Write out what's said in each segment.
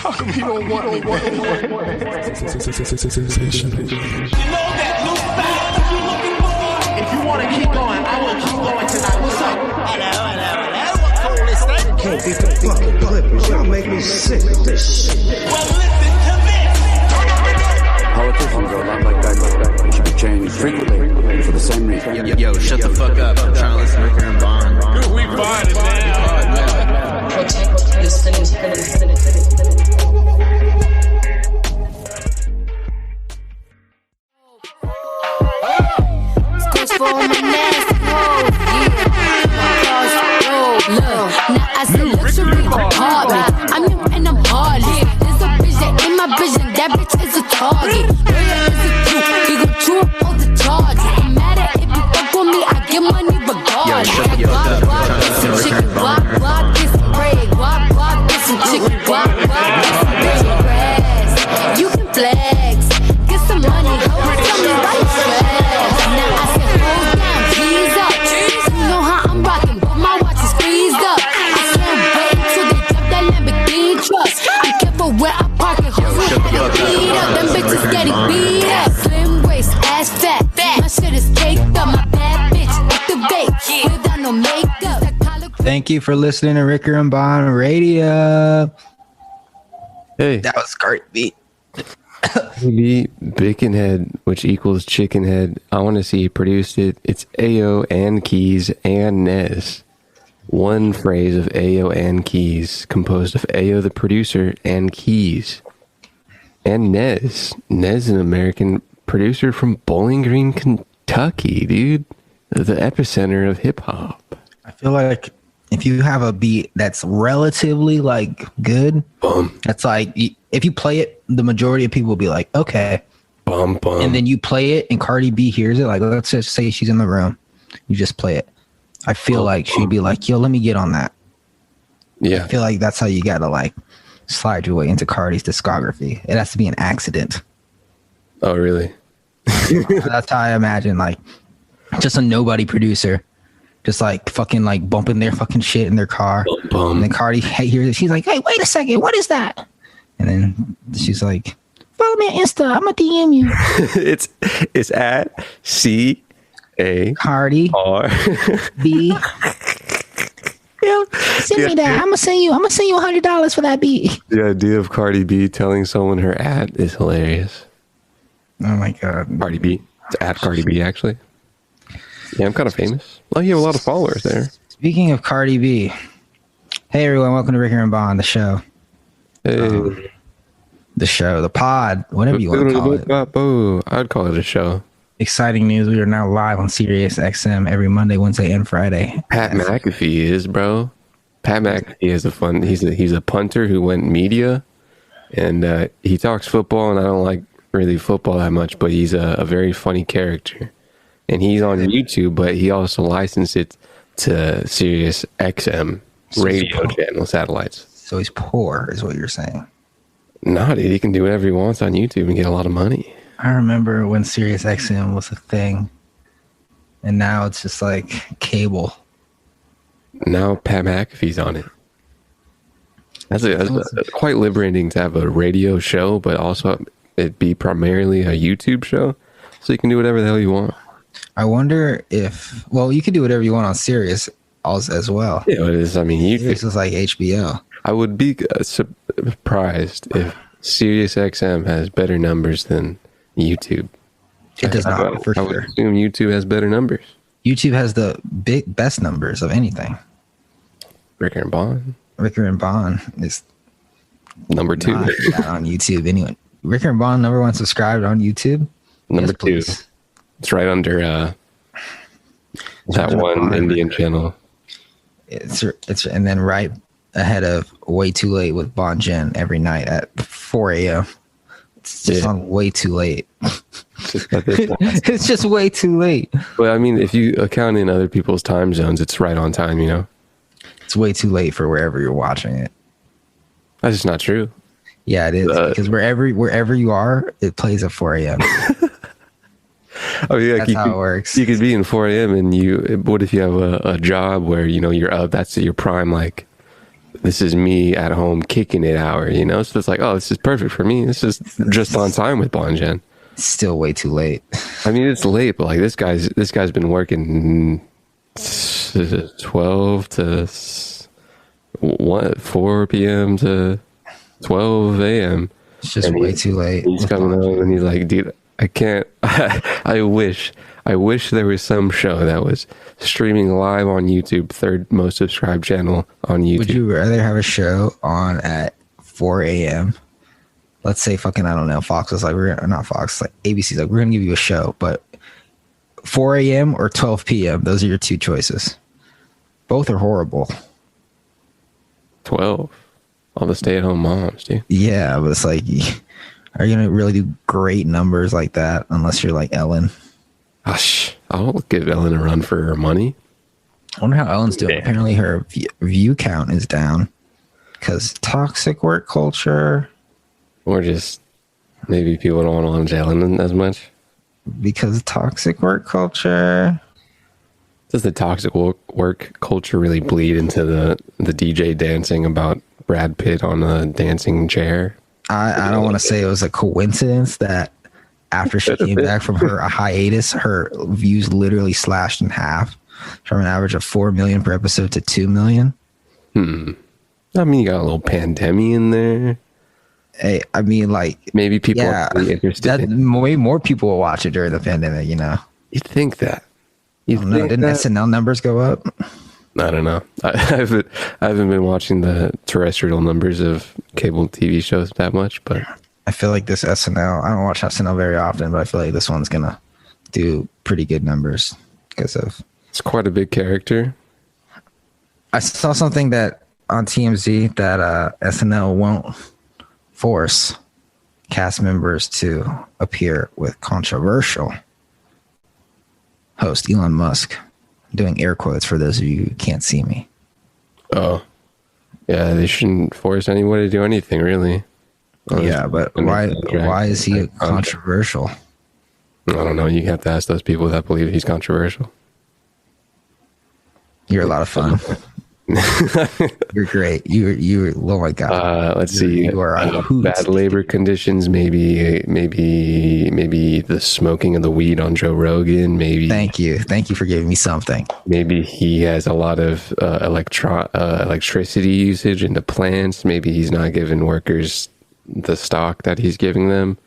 How come you don't want me? You know that new style that you're looking for? If you want to keep going, I will keep going tonight. What's up? Hello. What cool is that? Can't beat the fucking Clippers. Y'all make me sick with this shit. Well, listen to this. Politicians are a lot like that. They should be changed frequently for the same reason. Yo, shut the fuck up. I'm trying to listen to Ricker and Bond. Dude, we fine now. Protect your cities. For my nasty hoes, yeah. Look, now I see luxury apartment. I'm young and I'm heartless. There's a bitch that in my vision. That bitch is a target. Lawyer is a cute. He gon' chew up all the charges. I'm mad at if you fuck with me, I get money regardless. Guap, get some chicken. Guap, get some bread. Guap, get some chicken. Guap, get some bitch grass. You can flex. Get some money. Tell me why you stress. Now I said hold down, G's up. You know how I'm rocking, but my watch is squeezed up. I can't wait until they drop that Lamborghini truck. I'm careful where I park it. Hoes beat up. Them bitches getting beat up. Slim waist, ass fat. My shit is caked up. My bad bitch activate without no makeup. Thank you for listening to Ricker and Bond Radio. Hey, That was Cardi B. B, Bacon Head, which equals Chicken Head. I want to see you produced it. It's Ayo and Keys and Nez. One phrase of Ayo and Keys, composed of Ayo the producer and Keys. And Nez. Nez, an American producer from Bowling Green, Kentucky, dude. The epicenter of hip hop. I feel like if you have a beat that's relatively like good, that's like if you play it, the majority of people will be like, okay. Bum. And then you play it and Cardi B hears it. Like, let's just say she's in the room. You just play it. I feel like she'd be like, yo, let me get on that. Yeah. I feel like that's how you got to like slide your way into Cardi's discography. It has to be an accident. Oh, really? That's how I imagine, like, just a nobody producer. Just like fucking like bumping their fucking shit in their car. Bum. And then Cardi hears it. She's like, hey, wait a second. What is that? And then she's like, follow me on Insta. I'm going to DM you. it's at C-A Cardi R B. Yo, send me that. I'm gonna send you $100 for that beat. The idea of Cardi B telling someone her at is hilarious. Oh my god. Cardi B. It's at Cardi B, actually. Yeah, I'm kind of famous. Oh, you have a lot of followers there. Speaking of Cardi B, hey everyone, welcome to Ricker and Bond, the show. Hey. The show, the pod, whatever you want to call it. I'd call it a show. Exciting news. We are now live on Sirius XM every Monday, Wednesday, and Friday. Pat McAfee is, bro. Pat McAfee is he's a punter who went media, and he talks football, and I don't like really football that much, but he's a very funny character. And he's on YouTube, but he also licensed it to Sirius XM radio channel satellites. So he's poor, is what you're saying. Nah, dude, he can do whatever he wants on YouTube and get a lot of money. I remember when Sirius XM was a thing, and now it's just like cable. Now Pat McAfee's on it. That's quite liberating to have a radio show, but also it be primarily a YouTube show, so you can do whatever the hell you want. I wonder if, well, you could do whatever you want on Sirius as well. Yeah, it is. I mean, Sirius is like HBO. I would be surprised if Sirius XM has better numbers than YouTube. It does not, for I would sure. assume YouTube has better numbers. YouTube has the best numbers of anything. Ricker and Bond. Ricker and Bond is number 2 not on YouTube. Anyway, Ricker and Bond number 1 subscribed on YouTube. Number Yes, 2. please. It's right under that one Indian channel. It's and then right ahead of Way Too Late with Bon Jen every night at 4 a.m. It's just on way too late. It's just way too late. Well, I mean, if you account in other people's time zones, it's right on time, you know? It's way too late for wherever you're watching it. That's just not true. Yeah, it is. Because wherever you are, it plays at 4 a.m. Oh yeah, that's how it works. You could be in 4 a.m. and what if you have a job where, you know, you're up, that's your prime, like this is me at home kicking it hour, you know? So it's like, oh, this is perfect for me. This is just on time with Bonjen. Still way too late. I mean, it's late, but like this guy's been working 12 to 4 p.m. to 12 a.m. It's just way too late. He's coming home and he's like, dude, I can't. I wish there was some show that was streaming live on YouTube, third most subscribed channel on YouTube. Would you rather have a show on at 4 a.m.? Let's say fucking, I don't know, Fox was like, not Fox, like ABC's like, we're going to give you a show, but 4 a.m. or 12 p.m., those are your two choices. Both are horrible. 12. All the stay-at-home moms, dude. Yeah, but it's like, are you going to really do great numbers like that unless you're like Ellen? Gosh, I'll give Ellen a run for her money. I wonder how Ellen's doing. Yeah. Apparently her view count is down because toxic work culture. Or just maybe people don't want to watch Ellen as much. Because toxic work culture. Does the toxic work culture really bleed into the DJ dancing about Brad Pitt on a dancing chair? I don't want to say it was a coincidence that after she came back from her hiatus, her views literally slashed in half from an average of 4 million per episode to 2 million. I mean, you got a little pandemic in there. Hey, I mean, like, maybe people are really interested. Way more people will watch it during the pandemic, you know. You'd think that. Didn't SNL numbers go up? I don't know. I haven't been watching the terrestrial numbers of cable TV shows that much, but I feel like this SNL, I don't watch SNL very often, but I feel like this one's gonna do pretty good numbers because of it's quite a big character. I saw something that on TMZ that SNL won't force cast members to appear with controversial host Elon Musk. I'm doing air quotes for those of you who can't see me. Oh, yeah, they shouldn't force anyone to do anything, really. Yeah, but why is he controversial? I don't know. You have to ask those people that believe he's controversial. You're a lot of fun. You're great. You. Oh my god. Let's see. You are bad labor conditions. Maybe the smoking of the weed on Joe Rogan. Maybe. Thank you for giving me something. Maybe he has a lot of electricity usage into plants. Maybe he's not giving workers the stock that he's giving them.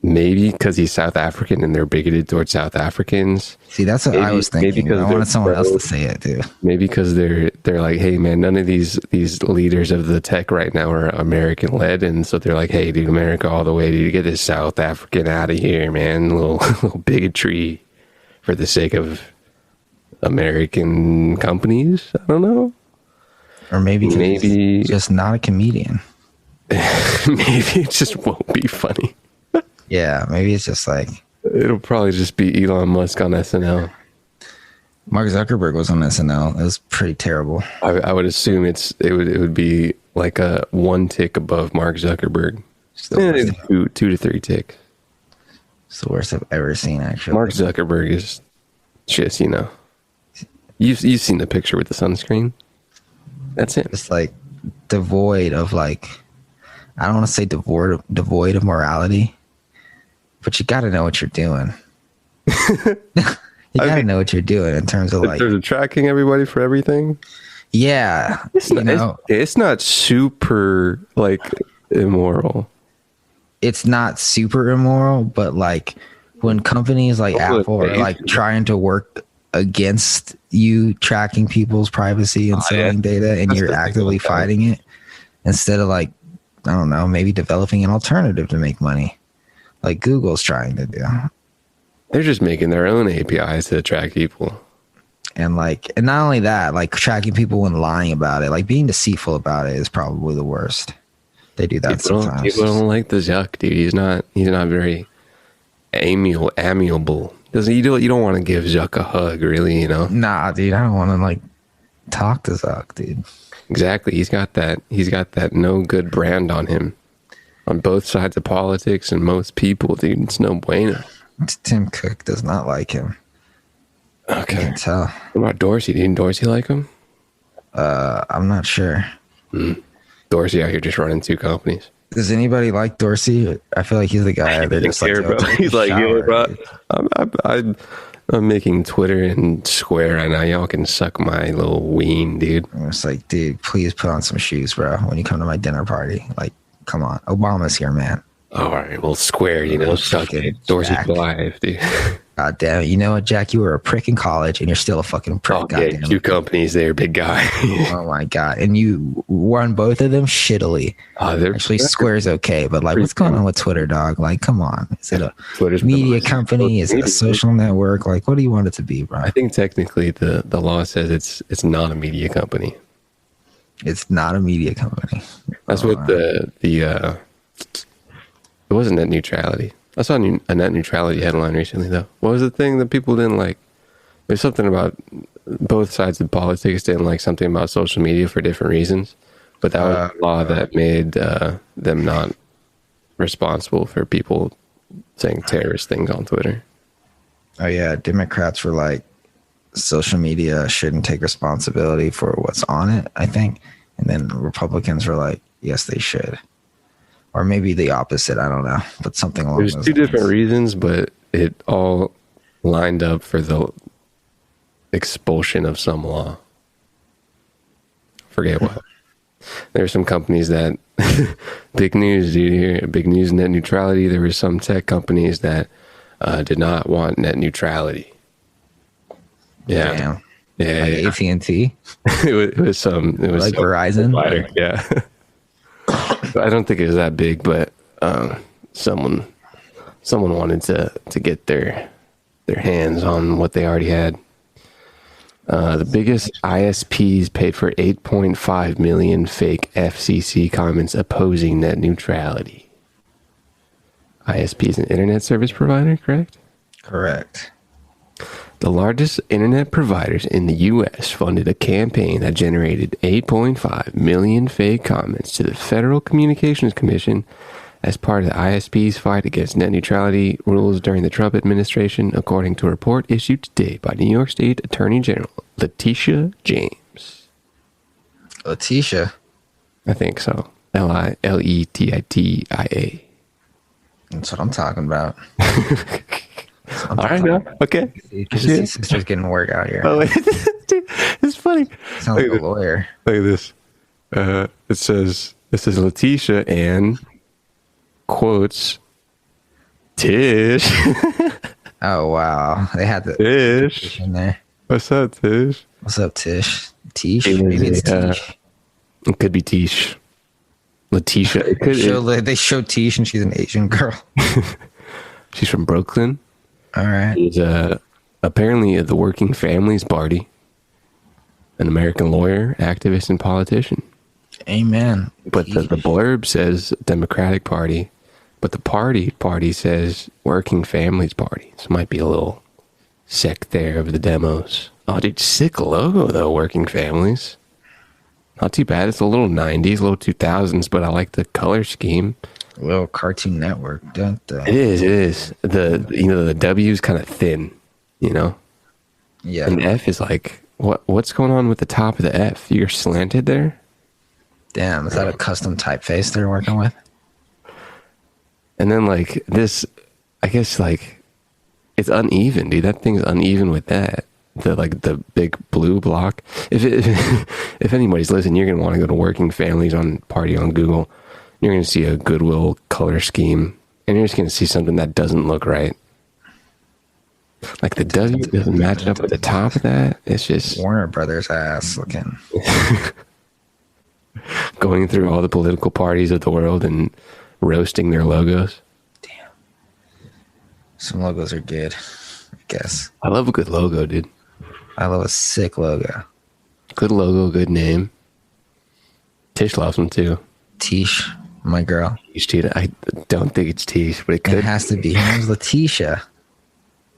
Maybe because he's South African and they're bigoted towards South Africans. See, that's what I was thinking. I wanted someone else to say it too. Maybe because they're like, hey man, none of these leaders of the tech right now are American led, and so they're like, hey dude, America all the way, dude, get this South African out of here, man. A little bigotry for the sake of American companies. I don't know. Or maybe he's just not a comedian. Maybe it just won't be funny. Yeah, maybe it's just like it'll probably just be Elon Musk on SNL. Mark Zuckerberg was on SNL. It was pretty terrible. I would assume it would be like a one tick above Mark Zuckerberg. Two to three ticks. It's the worst I've ever seen, actually. Mark Zuckerberg is just, you know, you've seen the picture with the sunscreen. That's it. It's like devoid of like, I don't want to say devoid of morality. But you got to know what you're doing. You got to know what you're doing in terms of like... In terms of tracking everybody for everything? Yeah. It's not super, like, immoral. It's not super immoral, but like when companies like Apple are like trying to work against you tracking people's privacy and selling data and you're actively fighting it instead of like, I don't know, maybe developing an alternative to make money. Like Google's trying to do. They're just making their own APIs to track people. And not only that, like tracking people when lying about it, like being deceitful about it is probably the worst. They do that sometimes. People don't like the Zuck, dude. He's not very amiable. You don't want to give Zuck a hug, really, you know? Nah, dude, I don't want to like talk to Zuck, dude. Exactly. He's got that no good brand on him. On both sides of politics and most people, dude, it's no bueno. Tim Cook does not like him. Okay. I can tell. What about Dorsey? Didn't Dorsey like him? I'm not sure. Dorsey out here just running 2 companies. Does anybody like Dorsey? I feel like he's the guy. They're just like, bro. He's like, yeah, bro. I'm making Twitter and Square right now. Y'all can suck my little ween, dude. It's like, dude, please put on some shoes, bro. When you come to my dinner party, like, come on, Obama's here, man. All right, well, Square, suck it. Dorsey alive, dude. God damn it. You know what, Jack? You were a prick in college, and you're still a fucking prick. Oh, yeah, 2 companies there, big guy. Oh, my God. And you run both of them shittily. Actually, Square's okay, but, like, what's going on with Twitter, dog? Like, come on. Is it a media company? Is it a social network? Like, what do you want it to be, bro? I think technically the law says it's not a media company. It's not a media company. That's what it wasn't net neutrality. I saw a net neutrality headline recently, though. What was the thing that people didn't like? There's something about both sides of politics didn't like something about social media for different reasons. But that was a law that made them not responsible for people saying terrorist things on Twitter. Oh, yeah. Democrats were like, social media shouldn't take responsibility for what's on it, I think. And then Republicans were like, yes, they should. Or maybe the opposite. I don't know. But something along those lines. There's 2 different reasons, but it all lined up for the expulsion of some law. Forget what. There were some companies that... big news, dude. Here. Big news, net neutrality. There were some tech companies that did not want net neutrality. Yeah. Damn. Yeah. Like AT&T? It was like Verizon? Provider, yeah. I don't think it was that big, but someone wanted to get their hands on what they already had. The biggest ISPs paid for 8.5 million fake FCC comments opposing net neutrality. ISP is an internet service provider, correct? Correct. The largest internet providers in the U.S. funded a campaign that generated 8.5 million fake comments to the Federal Communications Commission as part of the ISP's fight against net neutrality rules during the Trump administration, according to a report issued today by New York State Attorney General Letitia James. Letitia? I think so. Letitia. That's what I'm talking about. All right, now. Okay. Sister's getting work out here. Oh, wait. Dude, it's funny. Sounds like a lawyer. Look at this. It says Letitia and quotes Tish. Oh, wow. They had the Tish in there. What's up, Tish? What's up, Tish? Tish? Maybe it's Tish. It could be Tish. Letitia. They show Tish and she's an Asian girl. She's from Brooklyn. All right. She's apparently the Working Families Party, an American lawyer, activist, and politician. Amen. But the blurb says Democratic Party, but the party says Working Families Party. So it might be a little sect there of the demos. Oh, dude, sick logo, though, Working Families. Not too bad. It's a little 90s, a little 2000s, but I like the color scheme. A little Cartoon Network, don't they? It is. The W is kind of thin, Yeah. And F is like, what's going on with the top of the F? You're slanted there? Damn, is that a custom typeface they're working with? And then like this, I guess like it's uneven, dude. That thing's uneven with that. The big blue block. If anybody's listening, you're gonna want to go to Working Families on Party on Google. You're gonna see a Goodwill color scheme, and you're just gonna see something that doesn't look right. Like the W doesn't match up with the top of that. It's just Warner Brothers ass looking. Going through all the political parties of the world and roasting their logos. Damn. Some logos are good, I guess. I love a good logo, dude. I love a sick logo. Good logo, good name. Tish loves them too. Tish, my girl. Tish, dude. I don't think it's Tish, but it could. It has to be. Her name's Letitia.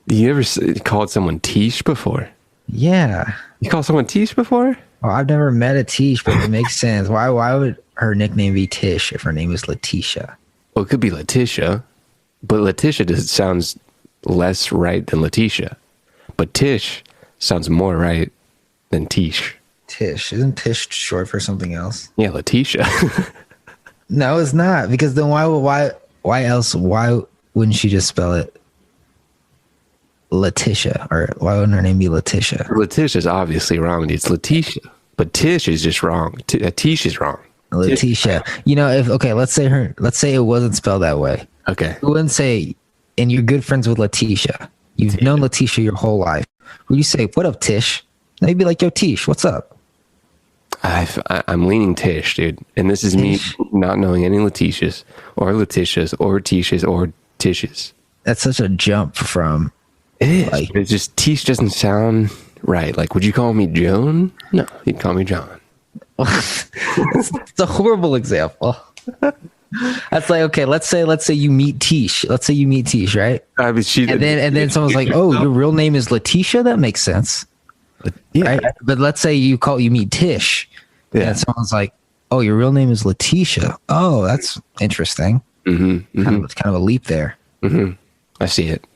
You ever called someone Tish before? Yeah. You called someone Tish before? Well, I've never met a Tish, but it makes sense. Why would her nickname be Tish if her name is Letitia? Well, it could be Letitia, but Letitia just sounds less right than Letitia. But Tish sounds more right than Tish. Tish. Isn't Tish short for something else? Yeah, Letitia. No, it's not. Because then why wouldn't she just spell it Letitia? Or why wouldn't her name be Letitia? Letitia's obviously wrong. It's Letitia. But Tish is just wrong. Tish is wrong. Letitia. You know, let's say it wasn't spelled that way. Okay. You wouldn't say, and you're good friends with Letitia. You've known Letitia your whole life. Would you say, what up, Tish? Now you'd be like, yo, Tish, what's up? I'm leaning Tish, dude. And this is me not knowing any Letitias or Letitias or Tishas or Tishes. That's such a jump from... It is. Like, it's just, Tish doesn't sound right. Like, would you call me Joan? No, you'd call me John. It's a horrible example. That's like, okay, let's say you meet Tish. Let's say you meet Tish, right? I mean, and then someone's like, oh, your real name is Letitia? That makes sense. Yeah. Right? But let's say you meet Tish. Yeah. And someone's like, oh, your real name is Letitia. Oh, that's interesting. Mm-hmm, mm-hmm. Kind of a leap there. Mm-hmm. I see it.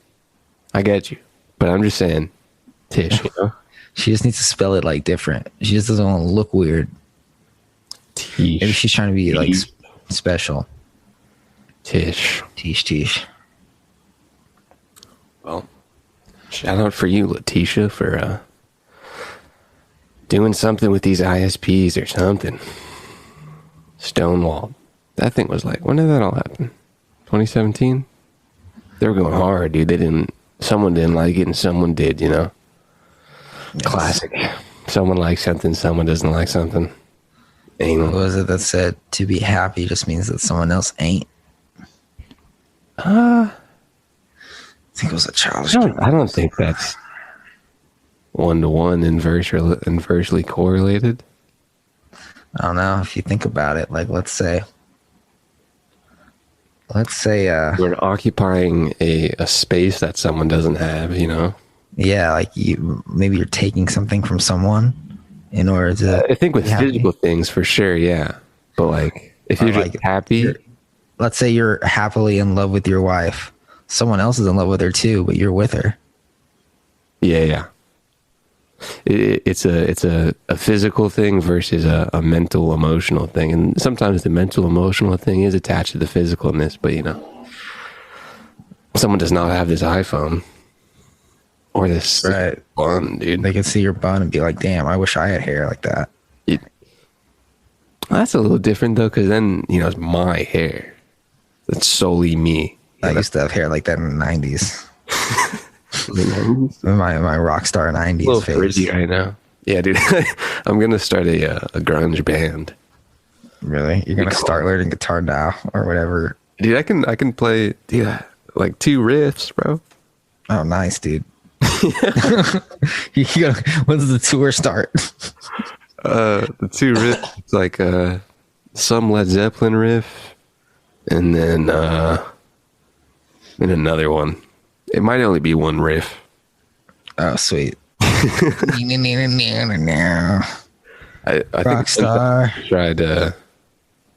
I get you. But I'm just saying, Tish, you know? She just needs to spell it like different. She just doesn't want to look weird. Tish. Maybe she's trying to be like special. Tish. Well, shout out for you, Letitia, for doing something with these ISPs or something. Stonewall. That thing was like, when did that all happen? 2017? They were going hard, dude. Someone didn't like it and someone did, you know? Yes. Classic. Someone likes something, someone doesn't like something. What was it that said to be happy just means that someone else ain't? I think it was a childish. I don't think that's one-to-one inversely correlated. I don't know if you think about it. Like, let's say we're occupying a space that someone doesn't have, you know? Yeah, like maybe you're taking something from someone in order to... I think with physical things, for sure, yeah. But, like, if you're just happy... Let's say you're happily in love with your wife. Someone else is in love with her, too, but you're with her. Yeah. It's a physical thing versus a mental, emotional thing. And sometimes the mental, emotional thing is attached to the physicalness. But, you know, someone does not have this iPhone. Or this bun, dude. They can see your bun and be like, damn, I wish I had hair like that. That's a little different, though, because then, you know, it's my hair. That's solely me. I used to have hair like that in the 90s. my rock star 90s a little frizzy right now. Yeah, dude. I'm going to start a grunge band. Really? You're going to start learning guitar now or whatever? Dude, I can play like 2 riffs, bro. Oh, nice, dude. When does the tour start? The 2 riffs, it's like some Led Zeppelin riff, and then another one. It might only be 1 riff. Oh, sweet. I Rockstar.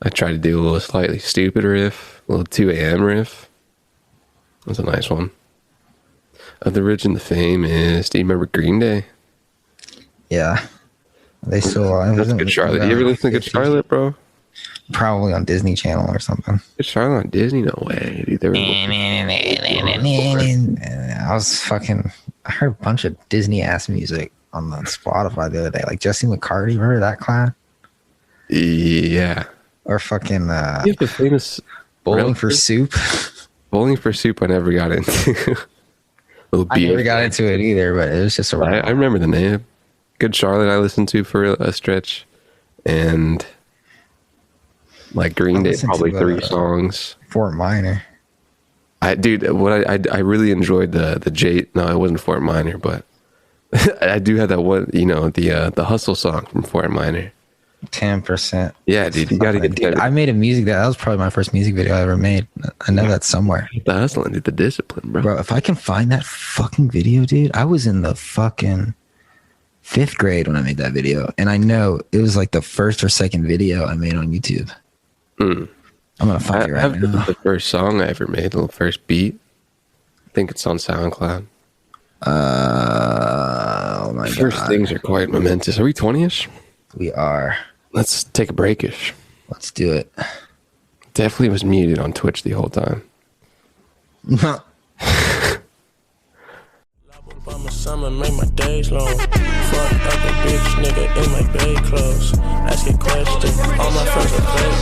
I tried to do a little slightly stupid riff, a little 2 a.m. riff. That's a nice one. The Rich and the Famous. Do you remember Green Day? Yeah. They still alive. That's Good Charlotte. Do you ever listen to Good Charlotte, bro? Probably on Disney Channel or something. Good Charlotte on Disney? No way. Dude, I heard a bunch of Disney ass music on the Spotify the other day. Like Jesse McCarty, remember that clown? Yeah. Or fucking you have the famous Bowling for Soup. Bowling for Soup I never got into. I never got into it either, but it was just I remember the name. Good Charlotte I listened to for a stretch, and like Green Day, probably 3 songs. Fort Minor. I really enjoyed the J. No, it wasn't Fort Minor, but I do have that one. You know, the Hustle song from Fort Minor. 10%. Yeah, dude, you gotta get that. I made a music that was probably my first music video I ever made. I know that somewhere. The hustling, dude, the discipline, bro. Bro, if I can find that fucking video, dude, I was in the fucking 5th grade when I made that video, and I know it was like the first or second video I made on YouTube. I'm gonna find it right now. The first song I ever made, the first beat. I think it's on SoundCloud. Oh my god. First things are quite momentous. Are we 20ish? We are. Let's take a breakish. Let's do it. Definitely was muted on Twitch the whole time. Obama summer make my days long. Fuck up a bitch nigga in my bay clothes. Asking questions, all my friends are players.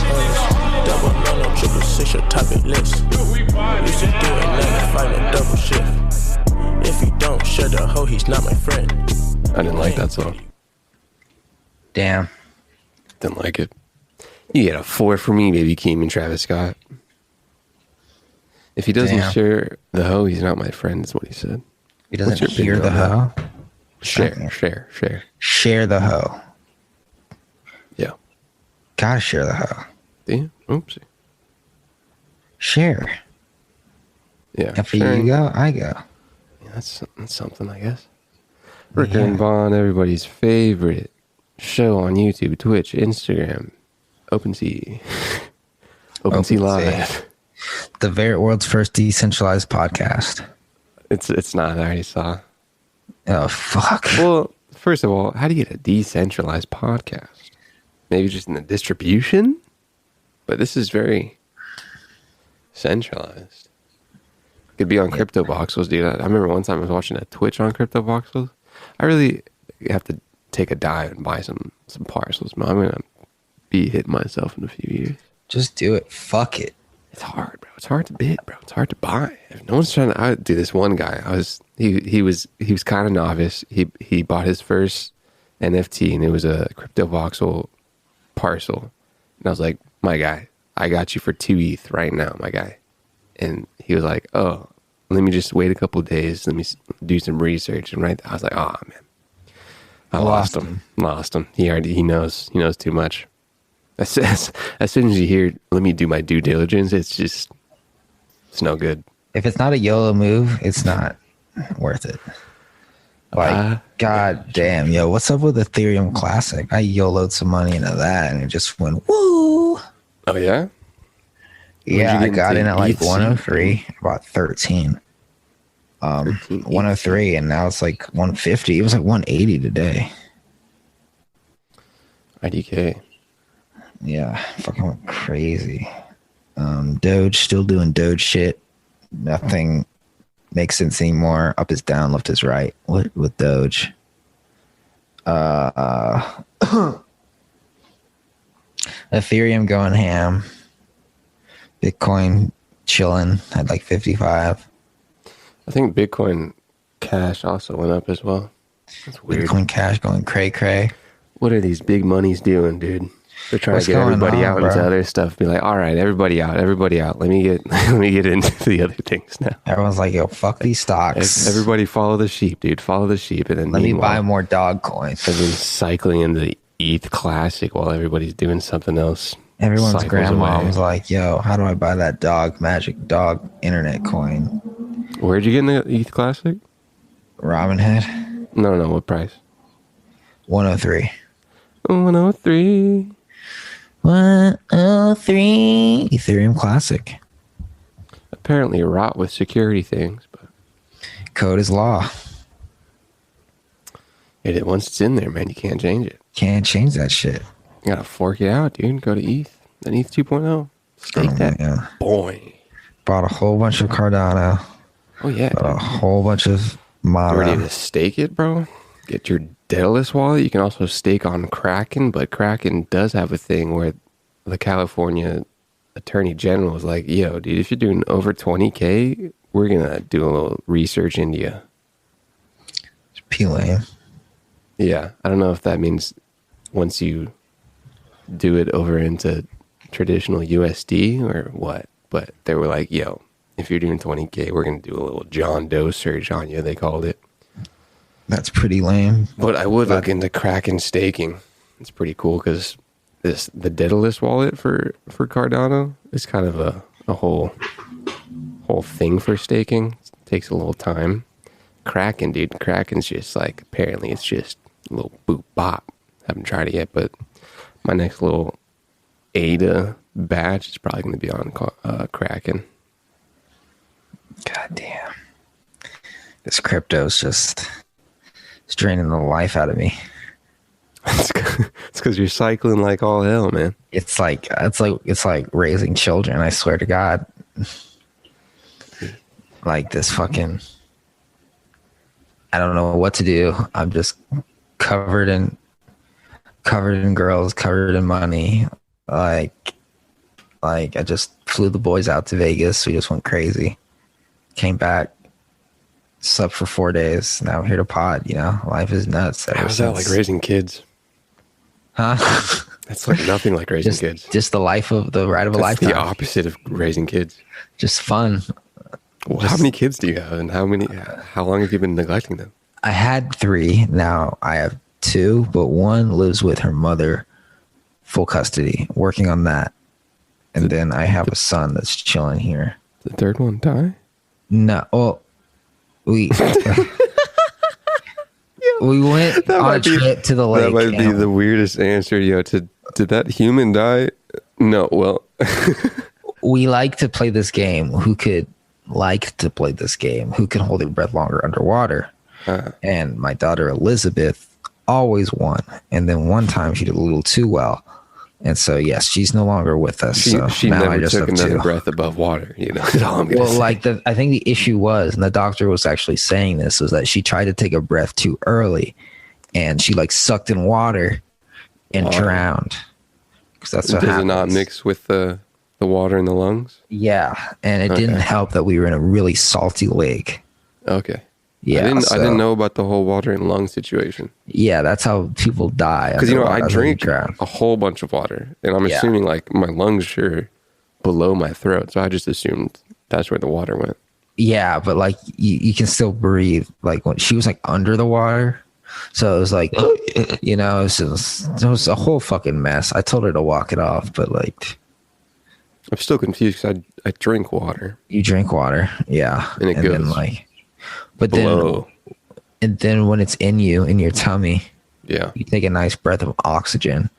Double no, triple six, your topic list. Used to do it, now fight a double shift. If he don't share the hoe, he's not my friend. I didn't like that song. Damn. Didn't like it. You get a 4 for me, Baby Keem and Travis Scott. If he doesn't share the hoe, he's not my friend, is what he said. He doesn't hear the hoe? Share. Share the hoe. Yeah. Gotta share the hoe. Yeah. Oopsie. Share. Yeah. After you go, I go. Yeah, that's something, I guess. Ricker and Vaughn, everybody's favorite show on YouTube, Twitch, Instagram, OpenSea. OpenSea Live. The world's first decentralized podcast. It's not. I already saw. Oh, fuck. Well, first of all, how do you get a decentralized podcast? Maybe just in the distribution? But this is very centralized. Could be on Crypto Voxels, dude. I remember one time I was watching a Twitch on Crypto Voxels. I really have to take a dive and buy some parcels. I'm going to be hitting myself in a few years. Just do it. Fuck it. It's hard, bro. It's hard to bid, bro. It's hard to buy. If no one's trying to do this one guy, he was kind of novice. He bought his first NFT and it was a Crypto Voxel parcel. And I was like, my guy, I got you for 2 ETH right now, my guy. And he was like, oh, let me just wait a couple of days. Let me do some research. And I was like, oh man, I lost him. He knows too much. As soon as you hear, let me do my due diligence, it's no good. If it's not a YOLO move, it's not worth it. Like, god damn, yo, what's up with Ethereum Classic? I YOLO'd some money into that and it just went woo. Oh yeah? Yeah, I got in at like 103, about 13. 103, and now it's like 150. It was like 180 today. IDK. Yeah, fucking went crazy. Doge still doing Doge shit. Nothing makes sense anymore. Up is down, left is right with Doge. Ethereum going ham. Bitcoin chilling at like 55. I think Bitcoin Cash also went up as well. That's weird. Bitcoin Cash going cray. What are these big monies doing, dude? They're trying to get everybody out into other stuff. Be like, all right, everybody out. Let me get into the other things now. Everyone's like, yo, fuck these stocks. Everybody follow the sheep, dude. Follow the sheep, and then let me buy more dog coins. Everyone's cycling into the ETH Classic while everybody's doing something else. Everyone's grandma was like, yo, how do I buy that magic dog internet coin? Where'd you get in the ETH Classic? Robinhood. No, what price? 103. 103. 103. Ethereum Classic. Apparently rot with security things, but code is law. Once it's in there, man, you can't change it. Can't change that shit. You gotta fork it out, dude. Go to ETH. Then ETH 2.0. Stake that. Yeah. Boy. Bought a whole bunch of Cardano. Oh, yeah. Bought a whole bunch of Mana. Ready to stake it, bro? Get your Daedalus wallet. You can also stake on Kraken, but Kraken does have a thing where the California Attorney General is like, yo, dude, if you're doing over 20K, we're going to do a little research into you. It's lame. Yeah. I don't know if that means once you do it over into traditional USD or what, but they were like, yo, if you're doing 20K, we're going to do a little John Doe search on you, they called it. That's pretty lame. But I would look into Kraken staking. It's pretty cool because the Daedalus wallet for Cardano is kind of a whole thing for staking. It takes a little time. Kraken, dude, Kraken's just like, apparently it's just a little boop bop. Haven't tried it yet, but my next little ADA batch is probably going to be on Kraken. God damn. This crypto's just... it's draining the life out of me. It's It's because you're cycling like all hell, man. It's like raising children. I swear to God. Like this fucking. I don't know what to do. I'm just covered in girls, covered in money. Like I just flew the boys out to Vegas. We just went crazy. Came back, slept for 4 days. Now I'm here to pod. Life is nuts. How's that like raising kids? Huh? That's like nothing like raising kids. Just the ride of a lifetime. The opposite of raising kids. Just fun. Well, how many kids do you have, and how long have you been neglecting them? I had 3. Now I have 2, but one lives with her mother, full custody, working on that. And then I have a son that's chilling here. The third one die? No. Well, we went on a trip to the lake. That might be the weirdest answer, Did that human die? No. Well, we like to play this game. Who could hold their breath longer underwater? And my daughter Elizabeth always won. And then one time she did a little too well. And so, yes, she's no longer with us. She never took another breath above water. That's all I'm gonna say. I think the issue was, and the doctor was actually saying this, was that she tried to take a breath too early, and she sucked in water and drowned. Because that's what happens. Does it not mix with the water in the lungs? Yeah, and it didn't help that we were in a really salty lake. Okay. Yeah, I didn't know about the whole water and lung situation. Yeah, that's how people die. Because I drink a whole bunch of water, and I'm assuming my lungs are below my throat, so I just assumed that's where the water went. Yeah, but you can still breathe. Like when she was under the water, so it was it was a whole fucking mess. I told her to walk it off, but I'm still confused because I drink water. You drink water, yeah, and it goes. But then when it's in your tummy, you take a nice breath of oxygen.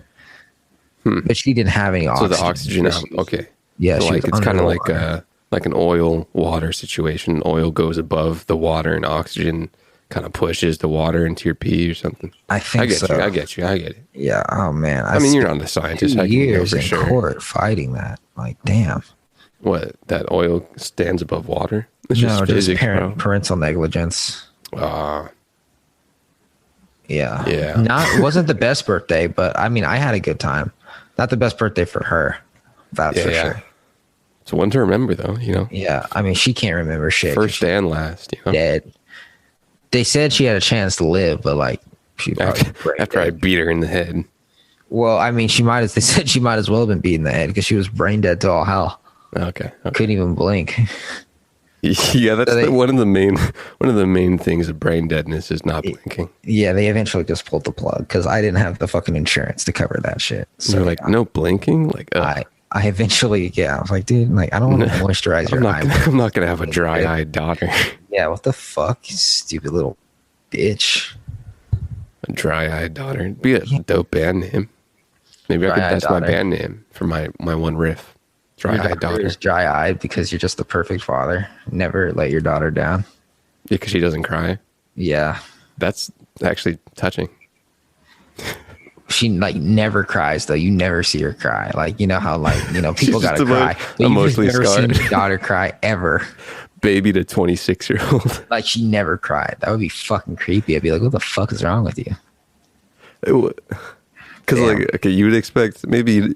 But she didn't have any oxygen. So the oxygen out. Okay. Yeah, so it's kind of like an oil water situation. Oil goes above the water, and oxygen kind of pushes the water into your pee or something. I think so. I get it. Yeah. Oh man. I mean, you're not a scientist. 2 years in court fighting that. Damn. What? That oil stands above water? It's just parental negligence. Yeah. It wasn't the best birthday, but I mean, I had a good time. Not the best birthday for her. That's for sure. It's one to remember, though. Yeah. I mean, she can't remember shit. First and last. Dead. They said she had a chance to live, but she after I beat her in the head. Well, I mean, they said she might as well have been beat in the head because she was brain dead to all hell. Okay. Couldn't even blink. Yeah, that's one of the main things of brain deadness is not blinking. Yeah, they eventually just pulled the plug because I didn't have the fucking insurance to cover that shit. So you're no blinking? I eventually, I was like, dude, I don't want to moisturize your eye. I'm not gonna have a dry-eyed daughter. Yeah, what the fuck, you stupid little bitch. A dry-eyed daughter. It'd be a dope band name. Maybe that's my band name for my one riff. Dry-eyed daughter. Dry-eyed because you're just the perfect father. Never let your daughter down. Yeah, because she doesn't cry. Yeah. That's actually touching. She never cries though. You never see her cry. How people gotta cry. But you've never seen your daughter cry ever. Baby to 26-year-old. She never cried. That would be fucking creepy. I'd be like, what the fuck is wrong with you? Because you would expect maybe.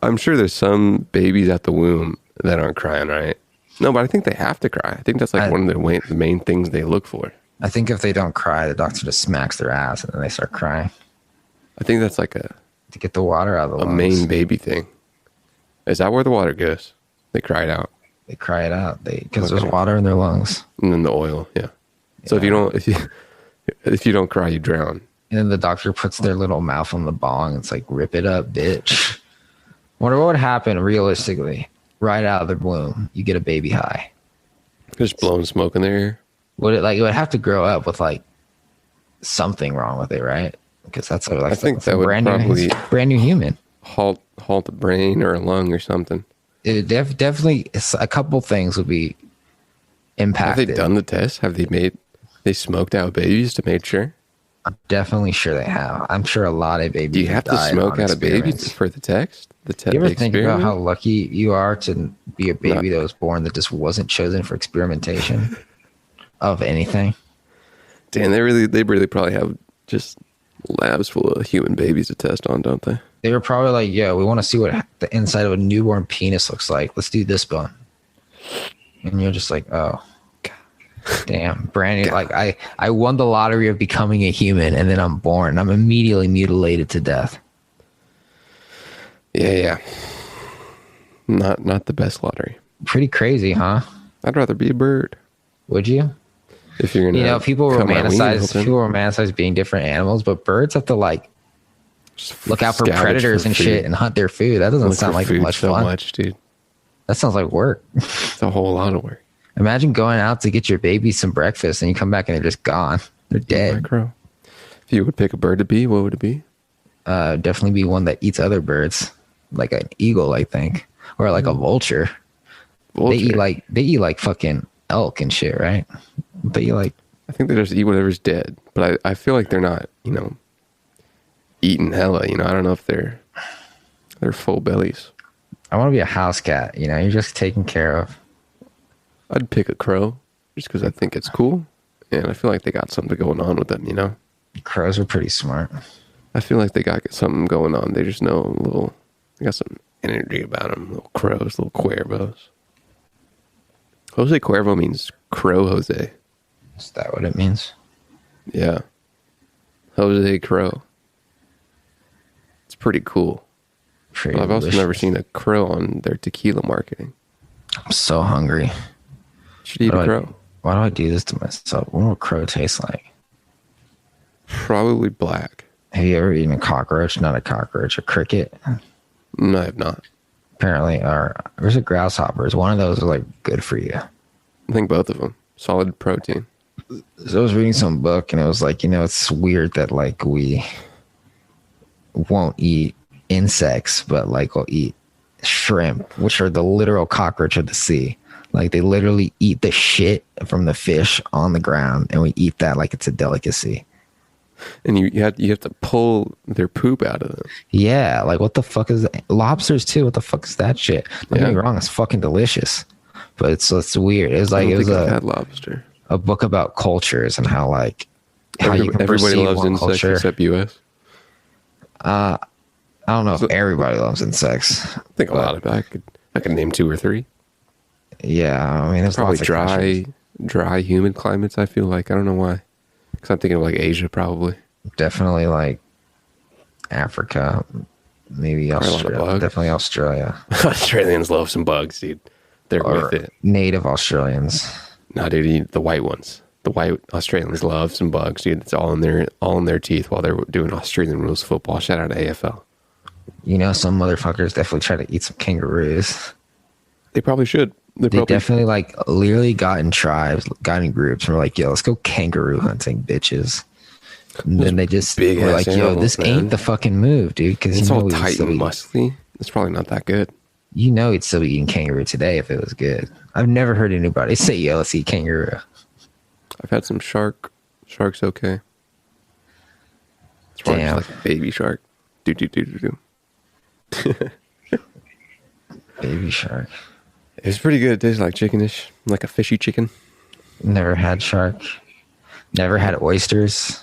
I'm sure there's some babies at the womb that aren't crying, right? No, but I think they have to cry. I think that's one of the main things they look for. I think if they don't cry, the doctor just smacks their ass and then they start crying. I think that's to get the water out of the lungs. A main baby thing. Is that where the water goes? They cry it out. They cry it out because there's water in their lungs. And then the oil, yeah. So if you don't cry, you drown. And then the doctor puts their little mouth on the bong. It's rip it up, bitch. Wonder what would happen realistically right out of the womb. You get a baby high. Just blowing smoke in their ear. Would it it would have to grow up with something wrong with it, right? Because that's I think that would probably brand new human. Halt the brain or a lung or something. It definitely a couple things would be impacted. Have they done the test? Have they smoked out babies to make sure? I'm definitely sure they have. I'm sure a lot of babies. Do you have to smoke out a baby for the text? You ever think about how lucky you are to be a baby that was born that just wasn't chosen for experimentation of anything? Dan, they really probably have just labs full of human babies to test on, don't they? They were probably like, "Yo, we want to see what the inside of a newborn penis looks like. Let's do this one." And you're just like, "Oh, damn, brand new." Like I won the lottery of becoming a human, and then I'm born. I'm immediately mutilated to death. Yeah. Not the best lottery. Pretty crazy, huh? I'd rather be a bird. Would you? If you're gonna, people romanticize being different animals, but birds have to like look out for predators and shit and hunt their food. That doesn't sound like much fun. Much, dude. That sounds like work. It's a whole lot of work. Imagine going out to get your baby some breakfast and you come back and they're just gone. They're dead. Crow. If you would pick a bird to be, what would it be? Definitely be one that eats other birds, like an eagle, I think, or like a vulture. They eat like fucking elk and shit, right? But I think they just eat whatever's dead. But I feel like they're not, eating hella. I don't know if they're full bellies. I want to be a house cat. You're just taken care of. I'd pick a crow just because I think it's cool, and I feel like they got something going on with them. Crows are pretty smart. I feel like they got something going on. They just know they got some energy about them. Little crows, little cuervos. Jose Cuervo means crow Jose. Is that what it means? Yeah. Jose Crow. It's pretty cool. I've also never seen a crow on their tequila marketing. I'm so hungry. Should eat a crow. Why do I do this to myself? What will crow taste like? Probably black. Have you ever eaten a cockroach? Not a cockroach, a cricket? No, I have not. Apparently, there's a grasshopper. One of those is like good for you. I think both of them. Solid protein. So I was reading some book and it was like, it's weird that like we won't eat insects, but like we'll eat shrimp, which are the literal cockroach of the sea. Like they literally eat the shit from the fish on the ground and we eat that like it's a delicacy. And you have to pull their poop out of them. Yeah, like what the fuck is that? Lobsters too? What the fuck is that shit? Don't get me wrong, it's fucking delicious, but it's weird. It was like I've had lobster. A book about cultures and how like how you can everybody perceive loves one insects culture. except US. I don't know if everybody loves insects. I think a lot of it. I could name 2 or 3. Yeah, I mean there's probably lots of dry, humid climates. I feel like I don't know why. Because I'm thinking of like Asia, probably. Definitely like Africa, maybe Australia. Definitely Australia. Australians love some bugs, dude. They're with it. Native Australians. No, dude, the white ones. The white Australians love some bugs, dude. It's all in their teeth while they're doing Australian rules football. Shout out to AFL. Some motherfuckers definitely try to eat some kangaroos. They probably should. They definitely like literally got in tribes, got in groups, and were like, "Yo, let's go kangaroo hunting, bitches." And then they just were like, "Yo, this ain't the fucking move, dude." Because it's all tight and muscly. It's probably not that good. He'd still be eating kangaroo today if it was good. I've never heard anybody say, "Yo, let's eat kangaroo." I've had some shark. Shark's okay. It's probably just like a baby shark. Do. Baby shark. It was pretty good. It tastes like chickenish, like a fishy chicken. Never had shark. Never had oysters.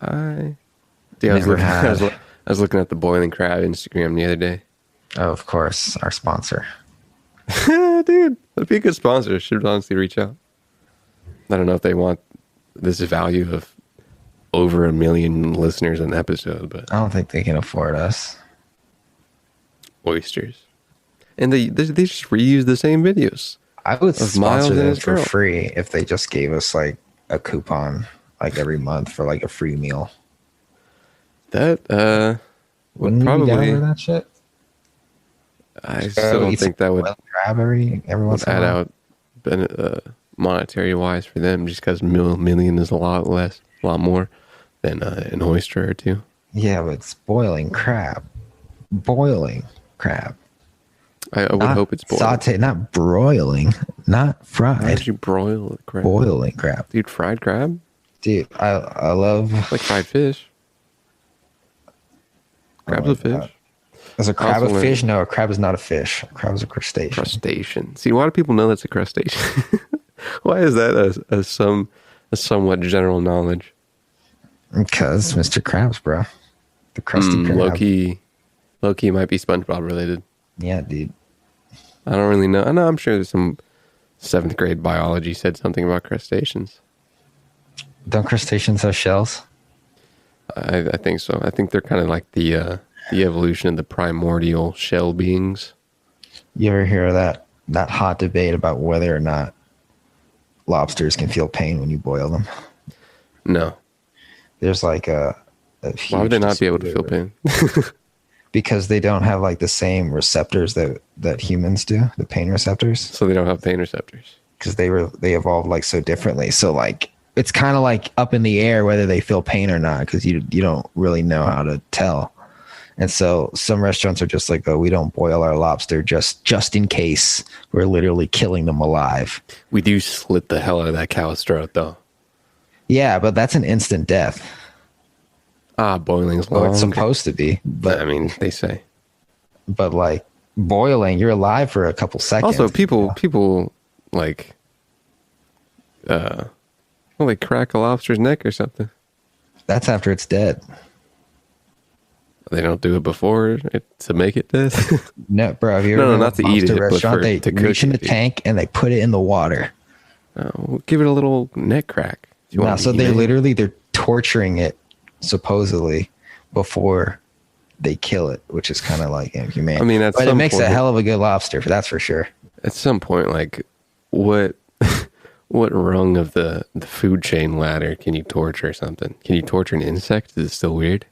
I was looking at the boiling crab Instagram the other day. Oh, of course, our sponsor. Dude, that'd be a good sponsor. Should honestly reach out. I don't know if they want this value of over 1 million listeners an episode, but I don't think they can afford us. Oysters. And they just reuse the same videos. I would sponsor them for free if they just gave us like a coupon like every month for like a free meal. That would probably you be down for that shit. I still don't think that would grab every once in a while. Add out monetary wise for them, just because million is a lot more than an oyster or two. Yeah, but it's boiling crab. I would hope it's boiled. Saute, not broiling, not fried. How did you broil the crab? Boiling crab. Dude, fried crab? Dude, I love Like fried fish. Crab's a fish. Is a crab Also a fish? No, a crab is not a fish. A crab is a crustacean. Crustacean. See, why do people know that's a crustacean? Why is that a somewhat general knowledge? Because Mr. Krabs, bro. The crusty crab. Low-key might be SpongeBob related. Yeah, dude. I don't really know. I know I'm sure there's some 7th grade biology said something about crustaceans. Don't crustaceans have shells? I think so. I think they're kind of like the evolution of the primordial shell beings. You ever hear of that hot debate about whether or not lobsters can feel pain when you boil them? No. There's like a Why would they not be able to feel pain? Because they don't have like the same receptors that humans do, the pain receptors. So they don't have pain receptors. Because they evolved like so differently. So like it's kind of like up in the air whether they feel pain or not, because you don't really know how to tell. And so some restaurants are just like, oh, we don't boil our lobster just in case we're literally killing them alive. We do slit the hell out of that cow's throat, though. Yeah, but that's an instant death. Boiling's long. Well, it's supposed to be. But I mean, they say. But like boiling, you're alive for a couple seconds. Also, people like, they crack a lobster's neck or something. That's after it's dead. They don't do it before to make it dead? No, bro. Have you ever No, not to eat it, but they to reach in the cook it. tank and they put it in the water. Oh, give it a little neck crack. No, so they're torturing it supposedly before they kill it, which is kind of like inhumane. I mean, but it makes a hell of a good lobster, that's for sure. At some point, like, what rung of the food chain ladder can you torture something? Can you torture an insect? Is it still weird?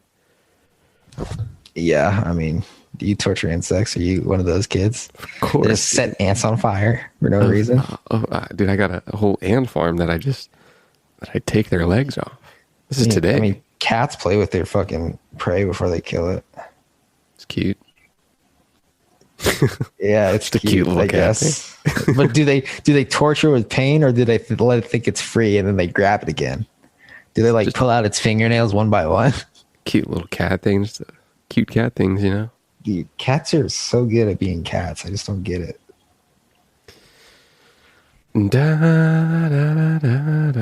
Yeah, I mean, do you torture insects? Are you one of those kids? Of course. They just set ants on fire for no reason? Dude, I got a whole ant farm that I take their legs off. This is today. I mean, cats play with their fucking prey before they kill it. It's cute. Yeah, it's a cute little I cat guess. But do they torture with pain, or do they let it think it's free and then they grab it again? Do they like pull out its fingernails one by one? Cute little cat things. Cute cat things, you know? Dude, cats are so good at being cats. I just don't get it. They're